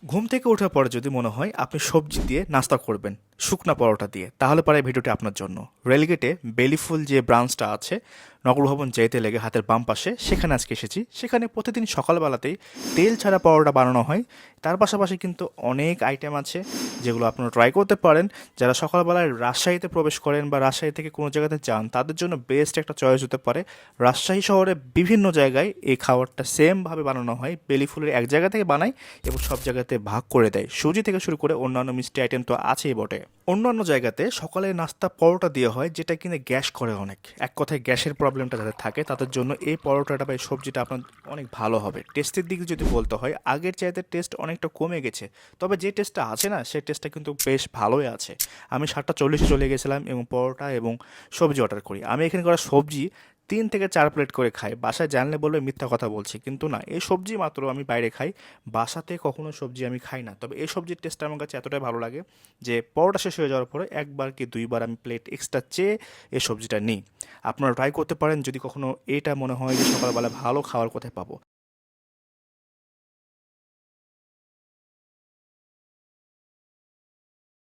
ঘুম থেকে ওঠার পরে যদি মনে হয় আপনি সবজি দিয়ে নাস্তা করবেন, শুকনা পরোটা দিয়ে, তাহলে পরে এই ভিডিওটি আপনার জন্য। রেলগেটে বেলিফুল যে ব্রাঞ্চটা আছে, নগর ভবন যেতে লেগে হাতের বাম পাশে, সেখানে আজকে এসেছি। সেখানে প্রতিদিন সকালবেলাতেই তেল ছাড়া পরোটা বানানো হয়। তার পাশাপাশি কিন্তু অনেক আইটেম আছে যেগুলো আপনারা ট্রাই করতে পারেন। যারা সকালবেলায় রাজশাহীতে প্রবেশ করেন বা রাজশাহী থেকে কোনো জায়গাতে যান, তাদের জন্য বেস্ট একটা চয়েস হতে পারে। রাজশাহী শহরে বিভিন্ন জায়গায় এই খাবারটা সেমভাবে বানানো হয়। বেলিফুলের এক জায়গা থেকে বানায় এবং সব জায়গাতে ভাগ করে দেয়। সুজি থেকে শুরু করে অন্যান্য মিষ্টি আইটেম তো আছেই বটে। অন্যান্য জায়গাতে সকালে নাস্তা পরোটা দেওয়া হয়, যেটা কিনে গ্যাস করে অনেক। এক কথায় গ্যাসের প্রবলেমটা যাদের থাকে তাদের জন্য এই পরোটাটা বা এই সবজিটা আপনার অনেক ভালো হবে। টেস্টের দিক যদি বলতে হয়, আগের চাইতে টেস্ট অনেকটা কমে গেছে, তবে যে টেস্টটা আছে না, সেই টেস্টটা কিন্তু বেশ ভালোই আছে। আমি 7:40 চলে গেছিলাম এবং পরোটা এবং সবজি অর্ডার করি। আমি এখানে করা সবজি 3 থেকে 4 প্লেট করে খাই। বাসায় জানলে বলবে মিথ্যা কথা বলছি, কিন্তু না, এই সবজি মাত্র আমি বাইরে খাই। বাসাতে কখনো সবজি আমি খাই না। তবে এই সবজির টেস্টটা আমার কাছে এতটাই ভালো লাগে যে পরোটা শেষ হয়ে যাওয়ার পরে একবার কি দুইবার আমি প্লেট এক্সট্রা চেয়ে এই সবজিটা নিই। আপনারা ট্রাই করতে পারেন যদি কখনো এটা মনে হয় যে সকালবেলা ভালো খাওয়ার কোথায় পাবো।